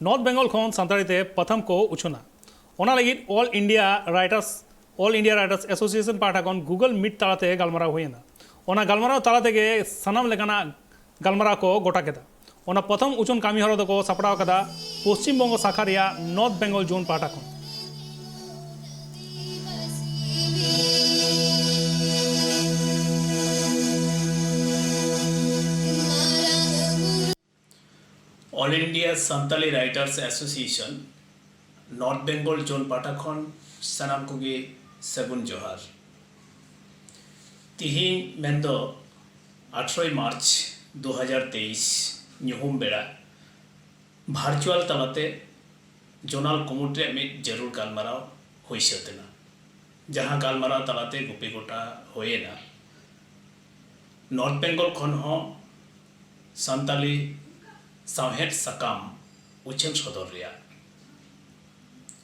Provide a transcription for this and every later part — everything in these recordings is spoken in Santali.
नॉर्थ बेंगल खन सानताड़ी ते प्रथम को उछुना ओना लगित ऑल इंडिया राइटर्स एसोसिएशन पाठा खन गूगल मीट तालाते गलमाराव हुईना ओना गलमाराव ताला तेगे सनाम लेकाना गलमाराव को गोटा केदा ओना प्रथम उचुन कामी हरो दको सपड़ाव कदा पश्चिम बंग शाखा रिया नॉर्थ बेंगल जोन पाठा खन all India Santali writers association north Bengal zone पाठा खन सानाम कोगे सगुन जोहार तिहिन मेंदो 18 मार्च 2023 ᱧᱩᱦᱩᱢ बेड़ा भार्चुअल तलाते जोनाल कमुटे मिट जरूर गालमाराव हुई सतना जहां गालमाराव तलाते गुपी गोटा होएना नॉर्थ बेंगल खन हो सान्ताली सावहेद सकाम उछन सदर रिया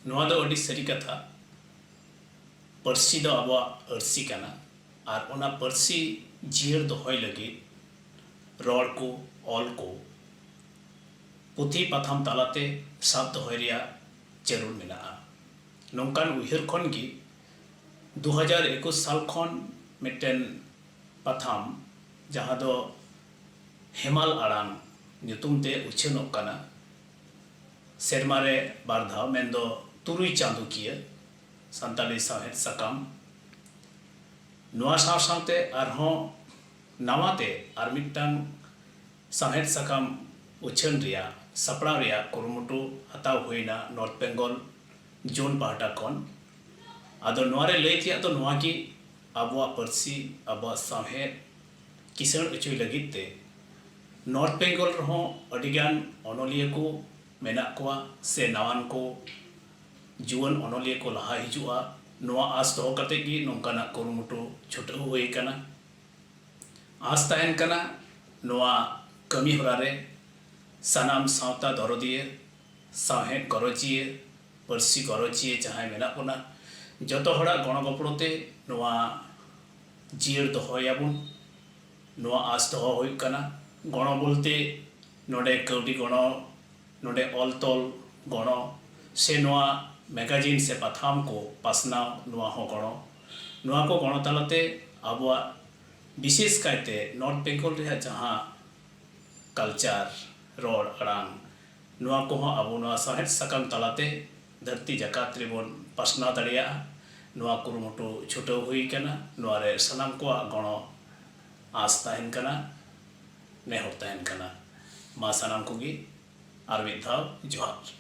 नोआ दो अडी सरी कथा पर्सी दो आबो अर्सी कना आर ओना पर्सी जियर दो होय लगी रॉड को ऑल को पुथी पाथाम तालाते साब दो होय रिया जरूर मेना नोंकान उहिर खन गी 2021 साल खन मिटेन पाथाम जहां दो हेमाल आड़ान ᱧᱩᱛᱩᱢᱛᱮ ᱩᱪᱷᱟᱹᱱᱚᱜ ᱠᱟᱱᱟ ᱥᱮᱨᱢᱟᱨᱮ ᱵᱟᱨ ᱫᱷᱟᱣ ᱢᱮᱱᱫᱚ ᱛᱩᱨᱩᱭ ᱪᱟᱸᱫᱳᱠᱤᱭᱟᱹ ᱥᱟᱱᱛᱟᱲᱤ ᱥᱟᱶᱦᱮᱫ ᱥᱟᱠᱟᱢ ᱱᱚᱣᱟ ᱥᱟᱶ ᱥᱟᱶᱛᱮ ᱟᱨᱦᱚᱸ ᱱᱟᱣᱟᱛᱮ ᱟᱨ ᱢᱤᱫᱴᱟᱝ ᱥᱟᱶᱦᱮᱫ ᱥᱟᱠᱟᱢ ᱩᱪᱷᱟᱹᱱ ᱨᱮᱭᱟᱜ ᱥᱟᱯᱲᱟᱣ ᱨᱮᱭᱟᱜ ᱠᱩᱨᱩᱢᱩᱴᱩ ᱦᱟᱛᱟᱣ ᱦᱩᱭᱱᱟ ᱱᱚᱨᱛᱷ ᱵᱮᱝᱜᱚᱞ ᱡᱳᱱ ᱯᱟᱦᱴᱟ ᱠᱷᱚᱱ ᱟᱫᱚ ᱱᱚᱣᱟᱨᱮ ᱞᱟᱹᱭ ᱛᱮᱭᱟᱜ ᱫᱚ ᱱᱚᱣᱟ ᱜᱮ ᱟᱵᱚᱣᱟᱜ ᱯᱟᱹᱨᱥᱤ ᱟᱵᱚᱣᱟᱜ ᱥᱟᱶᱦᱮᱫ ᱠᱤᱥᱟᱹᱬ ᱦᱚᱪᱚᱭ ᱞᱟᱹᱜᱤᱫ ᱛᱮ नॉर्थ बेंगल रहो अडिगान अनलिया को मेना कोआ से नवान को जुवन अनलिया को लहा हिजुआ नोआ आस दो कते गी नोंकाना कुरुमुटु छुटो हुई कना आस तायन कना नोआ कमी होरारे सनाम सावता दरदिए साहेद गरजिए पर्सी गरजिए जहां मेना कोना जतो हड़ा गणगपड़ोते नोआ जियर दोहयाबुन नोआ आस दो हुई कना गण बोलते नोडे कौडी गण नोडे ऑल तोल गण से नोआ मैगजीन से पाथाम को पासनाव नोआ हो गण नोआ को गण तालाते आबुआ विशेष कायते नॉर्थ बेंगल रे जहां कल्चर रोड अड़ांग नोआ को हो आबु नोआ साहेद सकाम तालाते धरती जकात रेबन पासना दड़िया नोआ कुरुमुटु छुटो हुई कना नोआ रे सनाम को गण आस ताहेन कना नेहर तहन कना मा सानाम कोगी आर मिद धाव जोहार।